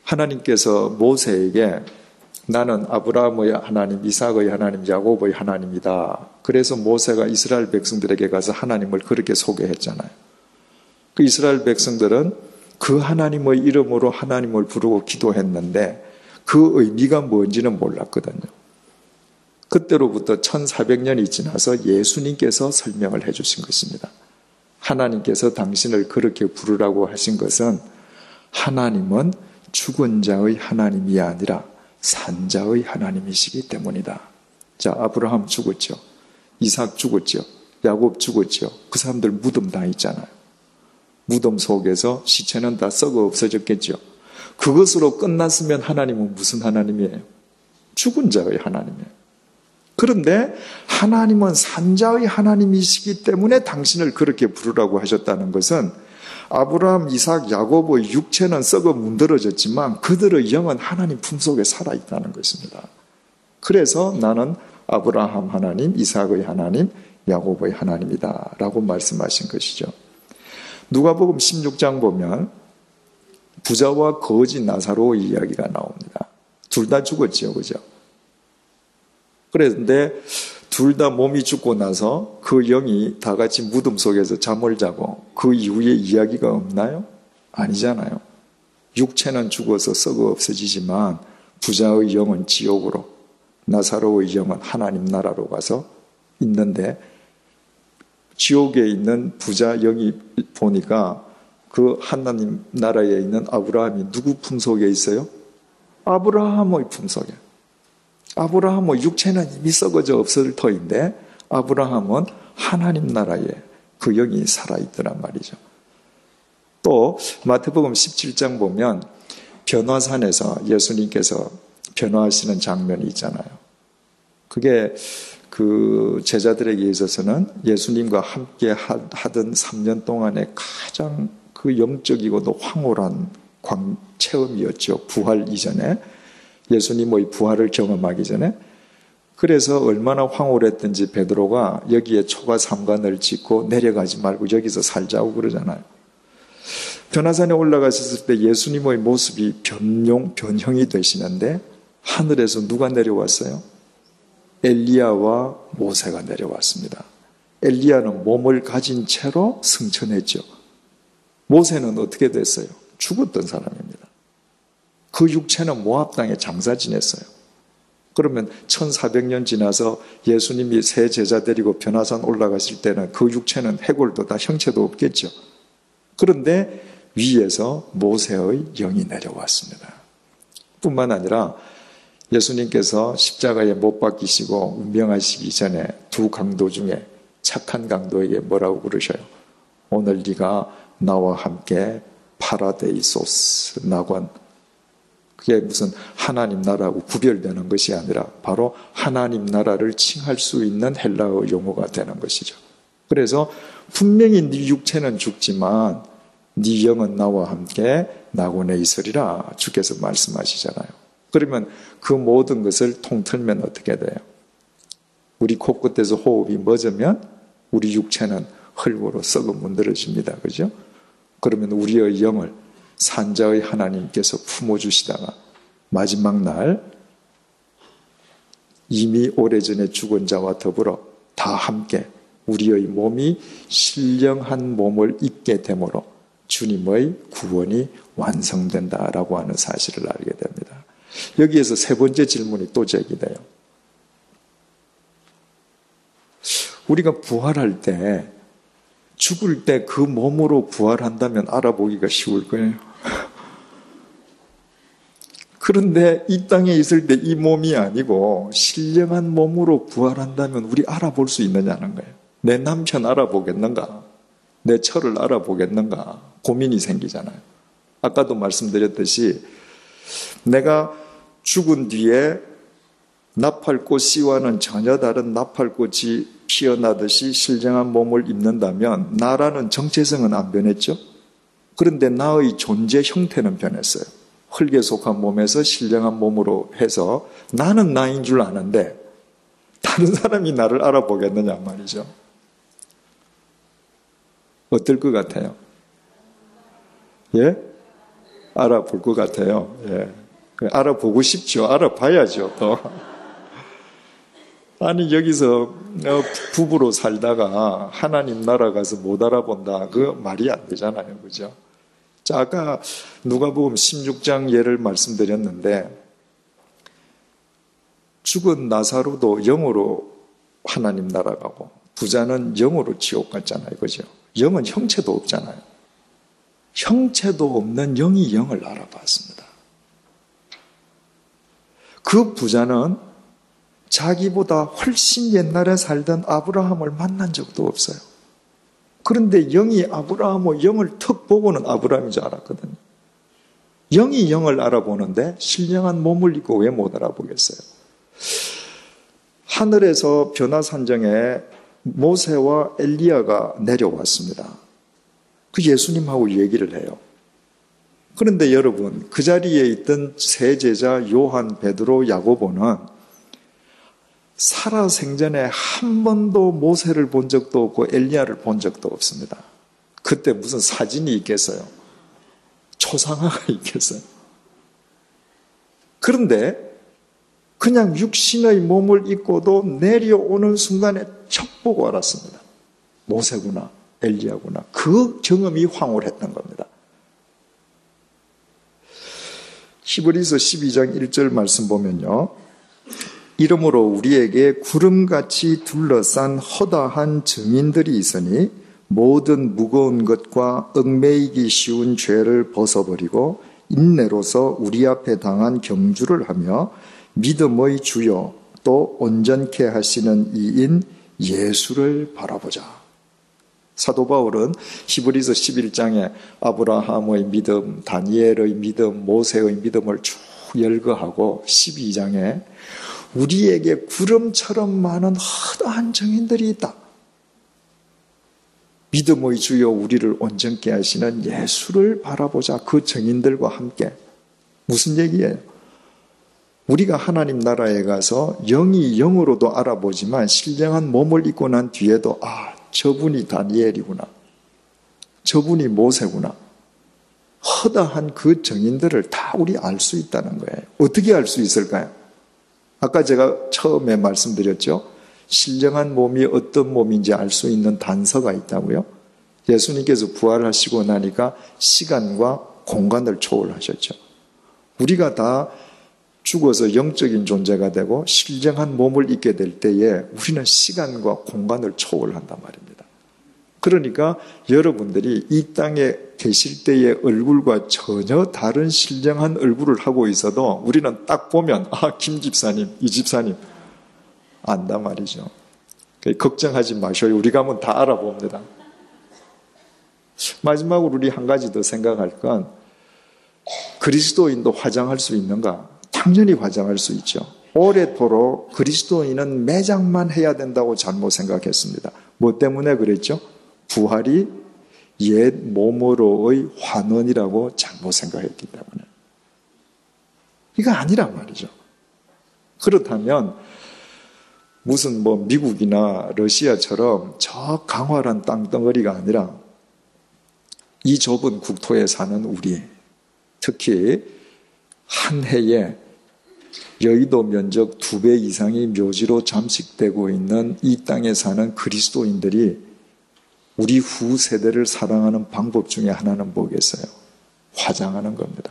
하나님께서 모세에게 나는 아브라함의 하나님, 이삭의 하나님, 야곱의 하나님이다. 그래서 모세가 이스라엘 백성들에게 가서 하나님을 그렇게 소개했잖아요. 그 이스라엘 백성들은 그 하나님의 이름으로 하나님을 부르고 기도했는데 그 의미가 뭔지는 몰랐거든요. 그때로부터 1400년이 지나서 예수님께서 설명을 해주신 것입니다. 하나님께서 당신을 그렇게 부르라고 하신 것은 하나님은 죽은 자의 하나님이 아니라 산 자의 하나님이시기 때문이다. 자, 아브라함 죽었죠. 이삭 죽었죠. 야곱 죽었죠. 그 사람들 무덤 다 있잖아요. 무덤 속에서 시체는 다 썩어 없어졌겠죠. 그것으로 끝났으면 하나님은 무슨 하나님이에요? 죽은 자의 하나님이에요. 그런데 하나님은 산 자의 하나님이시기 때문에 당신을 그렇게 부르라고 하셨다는 것은 아브라함, 이삭, 야곱의 육체는 썩어 문드러졌지만 그들의 영은 하나님 품속에 살아있다는 것입니다. 그래서 나는 아브라함 하나님, 이삭의 하나님, 야곱의 하나님이다 라고 말씀하신 것이죠. 누가복음 16장 보면 부자와 거지 나사로의 이야기가 나옵니다. 둘 다 죽었지요, 그죠? 그런데 둘 다 몸이 죽고 나서 그 영이 다 같이 무덤 속에서 잠을 자고 그 이후에 이야기가 없나요? 아니잖아요. 육체는 죽어서 썩어 없어지지만 부자의 영은 지옥으로, 나사로의 영은 하나님 나라로 가서 있는데 지옥에 있는 부자 영이 보니까 그 하나님 나라에 있는 아브라함이 누구 품속에 있어요? 아브라함의 품속에. 아브라함의 육체는 이미 썩어져 없을 터인데 아브라함은 하나님 나라에 그 영이 살아있더란 말이죠. 또 마태복음 17장 보면 변화산에서 예수님께서 변화하시는 장면이 있잖아요. 그게 그 제자들에게 있어서는 예수님과 함께 하던 3년 동안에 가장 그 영적이고도 황홀한 체험이었죠. 부활 이전에. 예수님의 부활을 경험하기 전에. 그래서 얼마나 황홀했던지 베드로가 여기에 초가 삼간을 짓고 내려가지 말고 여기서 살자고 그러잖아요. 변화산에 올라가셨을 때 예수님의 모습이 변형이 되시는데 하늘에서 누가 내려왔어요? 엘리야와 모세가 내려왔습니다. 엘리야는 몸을 가진 채로 승천했죠. 모세는 어떻게 됐어요? 죽었던 사람입니다. 그 육체는 모압 땅에 장사 지냈어요. 그러면 1400년 지나서 예수님이 새 제자 데리고 변화산 올라가실 때는 그 육체는 해골도 다 형체도 없겠죠. 그런데 위에서 모세의 영이 내려왔습니다. 뿐만 아니라 예수님께서 십자가에 못 박히시고 운명하시기 전에 두 강도 중에 착한 강도에게 뭐라고 그러셔요? 오늘 네가 나와 함께 파라데이소스 낙원, 그게 무슨 하나님 나라하고 구별되는 것이 아니라 바로 하나님 나라를 칭할 수 있는 헬라어 용어가 되는 것이죠. 그래서 분명히 네 육체는 죽지만 네 영은 나와 함께 낙원에 있으리라 주께서 말씀하시잖아요. 그러면 그 모든 것을 통틀면 어떻게 돼요? 우리 코끝에서 호흡이 멎으면 우리 육체는 흙으로 썩어 문드러집니다. 그죠? 그러면 우리의 영을 산자의 하나님께서 품어주시다가 마지막 날 이미 오래전에 죽은 자와 더불어 다 함께 우리의 몸이 신령한 몸을 입게 되므로 주님의 구원이 완성된다라고 하는 사실을 알게 됩니다. 여기에서 세 번째 질문이 또 제기돼요. 우리가 부활할 때, 죽을 때 그 몸으로 부활한다면 알아보기가 쉬울 거예요. 그런데 이 땅에 있을 때 이 몸이 아니고 신령한 몸으로 부활한다면 우리 알아볼 수 있느냐는 거예요. 내 남편 알아보겠는가? 내 처를 알아보겠는가 고민이 생기잖아요. 아까도 말씀드렸듯이 내가 죽은 뒤에 나팔꽃 씨와는 전혀 다른 나팔꽃이 피어나듯이 신령한 몸을 입는다면 나라는 정체성은 안 변했죠. 그런데 나의 존재 형태는 변했어요. 흙에 속한 몸에서 신령한 몸으로 해서 나는 나인 줄 아는데 다른 사람이 나를 알아보겠느냐 말이죠. 어떨 것 같아요? 예? 알아볼 것 같아요. 예. 알아보고 싶죠. 알아봐야죠, 또. 아니, 여기서 부부로 살다가 하나님 나라 가서 못 알아본다. 그 말이 안 되잖아요. 그죠? 자, 아까 누가복음 16장 예를 말씀드렸는데, 죽은 나사로도 영으로 하나님 나라 가고, 부자는 영으로 지옥 갔잖아요. 그죠? 영은 형체도 없잖아요. 형체도 없는 영이 영을 알아봤습니다. 그 부자는 자기보다 훨씬 옛날에 살던 아브라함을 만난 적도 없어요. 그런데 영이 아브라함의 영을 턱 보고는 아브라함인 줄 알았거든요. 영이 영을 알아보는데 신령한 몸을 입고 왜 못 알아보겠어요? 하늘에서 변화산정에 모세와 엘리야가 내려왔습니다. 그 예수님하고 얘기를 해요. 그런데 여러분, 그 자리에 있던 세 제자 요한, 베드로, 야고보는 살아생전에 한 번도 모세를 본 적도 없고 엘리야를 본 적도 없습니다. 그때 무슨 사진이 있겠어요? 초상화가 있겠어요? 그런데 그냥 육신의 몸을 입고도 내려오는 순간에 척 보고 알았습니다. 모세구나, 엘리야구나. 그 경험이 황홀했던 겁니다. 히브리서 12장 1절 말씀 보면요. 이러므로 우리에게 구름같이 둘러싼 허다한 증인들이 있으니 모든 무거운 것과 얽매이기 쉬운 죄를 벗어버리고 인내로서 우리 앞에 당한 경주를 하며 믿음의 주요 또 온전케 하시는 이인 예수를 바라보자. 사도 바울은 히브리서 11장에 아브라함의 믿음, 다니엘의 믿음, 모세의 믿음을 쭉 열거하고 12장에 우리에게 구름처럼 많은 허다한 증인들이 있다. 믿음의 주요 우리를 온전케 하시는 예수를 바라보자. 그 증인들과 함께. 무슨 얘기예요? 우리가 하나님 나라에 가서 영이 영으로도 알아보지만 신령한 몸을 입고 난 뒤에도 저분이 다니엘이구나. 저분이 모세구나. 허다한 그 증인들을 다 우리 알 수 있다는 거예요. 어떻게 알 수 있을까요? 아까 제가 처음에 말씀드렸죠. 신령한 몸이 어떤 몸인지 알 수 있는 단서가 있다고요. 예수님께서 부활하시고 나니까 시간과 공간을 초월하셨죠. 우리가 다 죽어서 영적인 존재가 되고 신령한 몸을 입게 될 때에 우리는 시간과 공간을 초월한단 말입니다. 그러니까 여러분들이 이 땅에 계실 때의 얼굴과 전혀 다른 신령한 얼굴을 하고 있어도 우리는 딱 보면 김 집사님, 이 집사님 안단 말이죠. 걱정하지 마셔요. 우리가 한번 다 알아봅니다. 마지막으로 우리 한 가지 더 생각할 건 그리스도인도 화장할 수 있는가? 당연히 화장할 수 있죠. 오래도록 그리스도인은 매장만 해야 된다고 잘못 생각했습니다. 뭐 때문에 그랬죠? 부활이 옛 몸으로의 환원이라고 잘못 생각했기 때문에. 이거 아니란 말이죠. 그렇다면 무슨 미국이나 러시아처럼 저 강활한 땅덩어리가 아니라 이 좁은 국토에 사는 우리, 특히 한 해에 여의도 면적 2배 이상이 묘지로 잠식되고 있는 이 땅에 사는 그리스도인들이 우리 후 세대를 사랑하는 방법 중에 하나는 뭐겠어요? 화장하는 겁니다.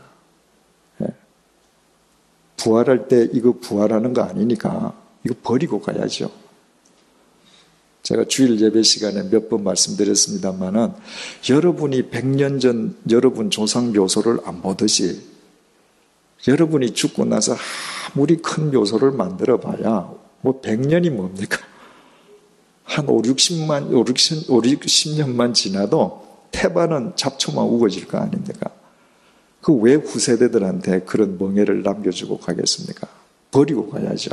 부활할 때 이거 부활하는 거 아니니까 이거 버리고 가야죠. 제가 주일 예배 시간에 몇 번 말씀드렸습니다만은 여러분이 100년 전 여러분 조상 묘소를 안 보듯이 여러분이 죽고 나서 아무리 큰 묘소를 만들어 봐야 100년이 뭡니까? 한 5, 60년만 지나도 태반은 잡초만 우거질 거 아닙니까? 그 왜 후세대들한테 그런 멍해를 남겨주고 가겠습니까? 버리고 가야죠.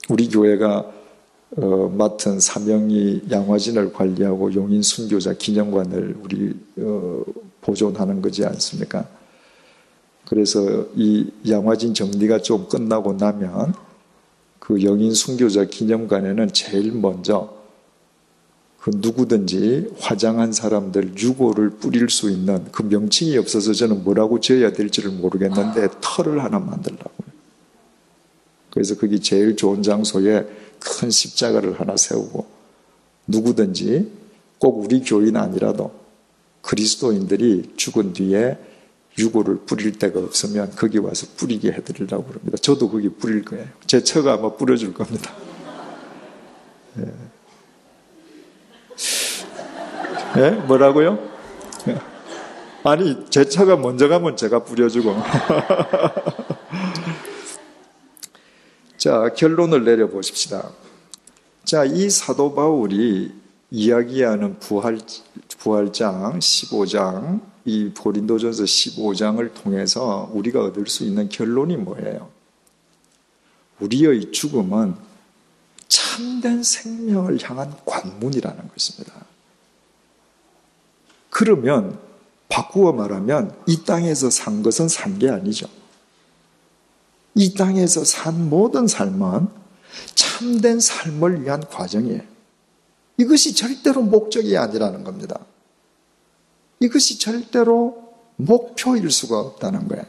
우리 교회가 맡은 사명이 양화진을 관리하고 용인 순교자 기념관을 우리 보존하는 거지 않습니까? 그래서 이 양화진 정리가 좀 끝나고 나면 그 용인 순교자 기념관에는 제일 먼저 그 누구든지 화장한 사람들 유골을 뿌릴 수 있는 그 명칭이 없어서 저는 뭐라고 지어야 될지를 모르겠는데 털을 하나 만들라고요. 그래서 거기 제일 좋은 장소에 큰 십자가를 하나 세우고 누구든지 꼭 우리 교인 아니라도 그리스도인들이 죽은 뒤에 유골을 뿌릴 데가 없으면 거기 와서 뿌리게 해드리려고 합니다. 저도 거기 뿌릴 거예요. 제 처가 아마 뿌려줄 겁니다. 예. 예? 뭐라고요? 아니, 제 차가 먼저 가면 제가 뿌려주고. 자, 결론을 내려보십시다. 자, 이 사도 바울이 이야기하는 부활장 15장, 이 고린도전서 15장을 통해서 우리가 얻을 수 있는 결론이 뭐예요? 우리의 죽음은 참된 생명을 향한 관문이라는 것입니다. 그러면 바꾸어 말하면 이 땅에서 산 것은 산 게 아니죠. 이 땅에서 산 모든 삶은 참된 삶을 위한 과정이에요. 이것이 절대로 목적이 아니라는 겁니다. 이것이 절대로 목표일 수가 없다는 거예요.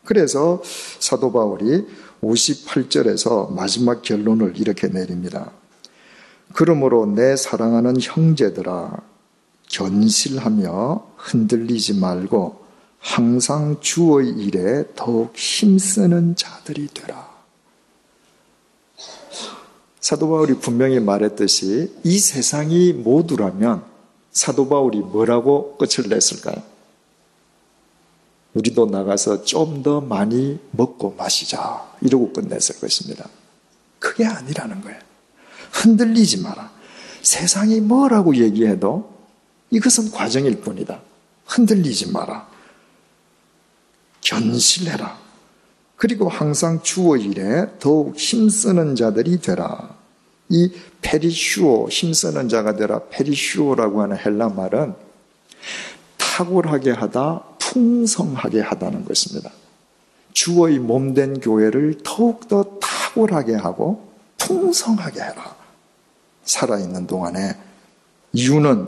그래서 사도 바울이 58절에서 마지막 결론을 이렇게 내립니다. 그러므로 내 사랑하는 형제들아, 견실하며 흔들리지 말고 항상 주의 일에 더욱 힘쓰는 자들이 되라. 사도 바울이 분명히 말했듯이 이 세상이 모두라면 사도 바울이 뭐라고 끝을 냈을까요? 우리도 나가서 좀 더 많이 먹고 마시자 이러고 끝냈을 것입니다. 그게 아니라는 거예요. 흔들리지 마라. 세상이 뭐라고 얘기해도 이것은 과정일 뿐이다. 흔들리지 마라. 견실해라. 그리고 항상 주의 일에 더욱 힘쓰는 자들이 되라. 이 페리슈오, 힘쓰는 자가 되라. 페리슈오라고 하는 헬라 말은 탁월하게 하다, 풍성하게 하다는 것입니다. 주의 몸된 교회를 더욱더 탁월하게 하고 풍성하게 해라. 살아있는 동안에. 이는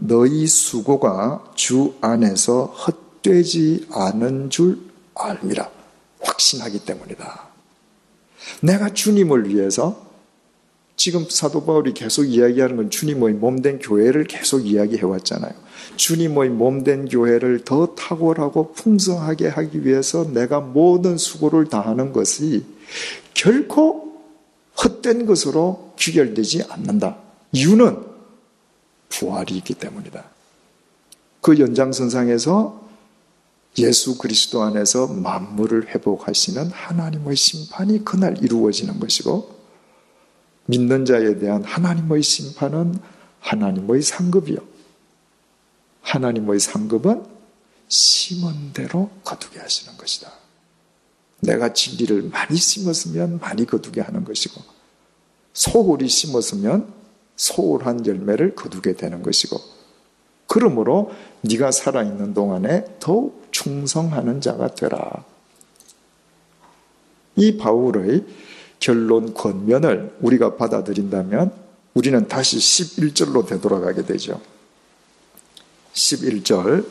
너희 수고가 주 안에서 헛되지 않은 줄 알미라. 확신하기 때문이다. 내가 주님을 위해서, 지금 사도 바울이 계속 이야기하는 건 주님의 몸된 교회를 계속 이야기해 왔잖아요. 주님의 몸된 교회를 더 탁월하고 풍성하게 하기 위해서 내가 모든 수고를 다하는 것이 결코 헛된 것으로 귀결되지 않는다. 이유는 부활이 있기 때문이다. 그 연장선상에서 예수 그리스도 안에서 만물을 회복하시는 하나님의 심판이 그날 이루어지는 것이고, 믿는 자에 대한 하나님의 심판은 하나님의 상급이요. 하나님의 상급은 심은 대로 거두게 하시는 것이다. 내가 진리를 많이 심었으면 많이 거두게 하는 것이고, 소홀히 심었으면 소홀한 열매를 거두게 되는 것이고, 그러므로 네가 살아있는 동안에 더욱 충성하는 자가 되라. 이 바울의 결론 권면을 우리가 받아들인다면 우리는 다시 11절로 되돌아가게 되죠. 11절.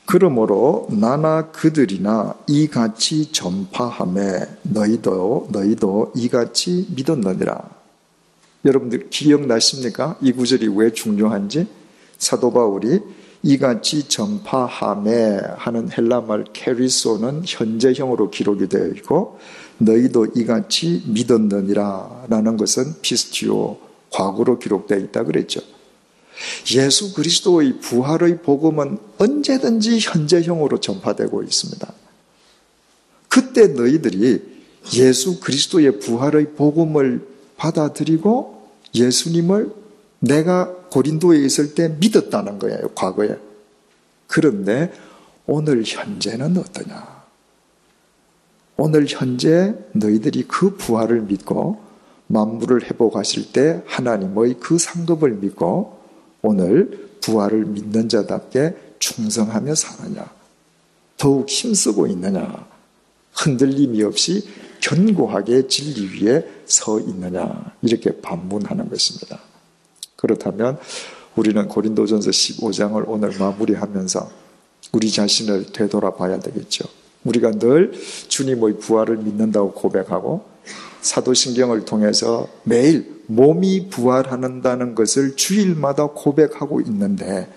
그러므로 나나 그들이나 이같이 전파하매 너희도 이같이 믿었느니라. 여러분들 기억나십니까? 이 구절이 왜 중요한지? 사도 바울이 이같이 전파하매 하는 헬라말 케리소는 현재형으로 기록이 되어 있고, 너희도 이같이 믿었느니라 라는 것은 피스티오, 과거로 기록되어 있다 그랬죠. 예수 그리스도의 부활의 복음은 언제든지 현재형으로 전파되고 있습니다. 그때 너희들이 예수 그리스도의 부활의 복음을 받아들이고 예수님을 내가 고린도에 있을 때 믿었다는 거예요, 과거에. 그런데 오늘 현재는 어떠냐? 오늘 현재 너희들이 그 부활을 믿고 만물을 회복하실 때 하나님의 그 상급을 믿고 오늘 부활을 믿는 자답게 충성하며 사느냐? 더욱 힘쓰고 있느냐? 흔들림이 없이 견고하게 진리 위에 서 있느냐? 이렇게 반문하는 것입니다. 그렇다면 우리는 고린도전서 15장을 오늘 마무리하면서 우리 자신을 되돌아봐야 되겠죠. 우리가 늘 주님의 부활을 믿는다고 고백하고 사도신경을 통해서 매일 몸이 부활한다는 것을 주일마다 고백하고 있는데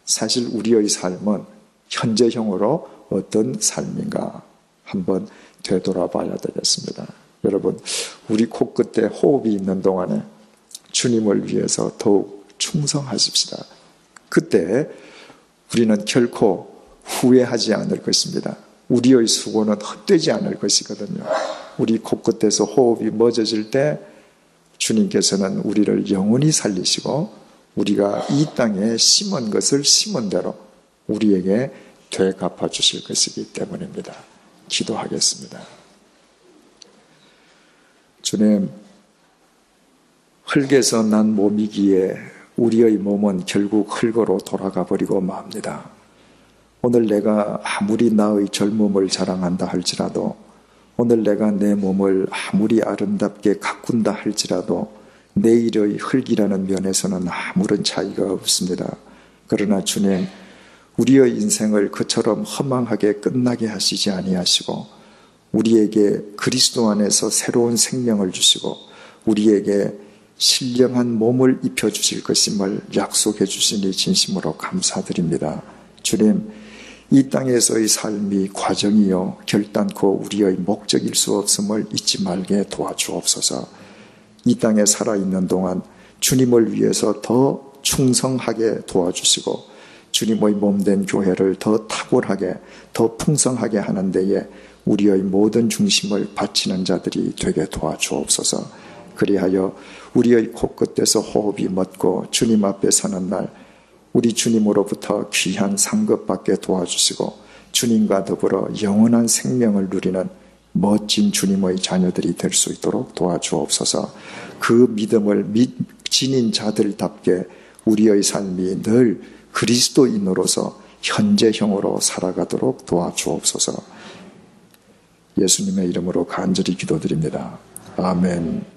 사실 우리의 삶은 현재형으로 어떤 삶인가 한번 되돌아봐야 되겠습니다. 여러분, 우리 코끝에 호흡이 있는 동안에 주님을 위해서 더욱 충성하십시다. 그때 우리는 결코 후회하지 않을 것입니다. 우리의 수고는 헛되지 않을 것이거든요. 우리 코끝에서 호흡이 멎어질 때 주님께서는 우리를 영원히 살리시고 우리가 이 땅에 심은 것을 심은 대로 우리에게 되갚아 주실 것이기 때문입니다. 기도하겠습니다. 주님, 흙에서 난 몸이기에 우리의 몸은 결국 흙으로 돌아가 버리고 맙니다. 오늘 내가 아무리 나의 젊음을 자랑한다 할지라도 오늘 내가 내 몸을 아무리 아름답게 가꾼다 할지라도 내일의 흙이라는 면에서는 아무런 차이가 없습니다. 그러나 주님, 우리의 인생을 그처럼 허망하게 끝나게 하시지 아니하시고 우리에게 그리스도 안에서 새로운 생명을 주시고 우리에게 신령한 몸을 입혀주실 것임을 약속해 주시니 진심으로 감사드립니다. 주님, 이 땅에서의 삶이 과정이요 결단코 우리의 목적일 수 없음을 잊지 말게 도와주옵소서. 이 땅에 살아있는 동안 주님을 위해서 더 충성하게 도와주시고 주님의 몸된 교회를 더 탁월하게 더 풍성하게 하는 데에 우리의 모든 중심을 바치는 자들이 되게 도와주옵소서. 그리하여 우리의 코끝에서 호흡이 멎고 주님 앞에 서는 날 우리 주님으로부터 귀한 상급받게 도와주시고 주님과 더불어 영원한 생명을 누리는 멋진 주님의 자녀들이 될 수 있도록 도와주옵소서. 그 믿음을 지닌 자들답게 우리의 삶이 늘 그리스도인으로서 현재형으로 살아가도록 도와주옵소서. 예수님의 이름으로 간절히 기도드립니다. 아멘.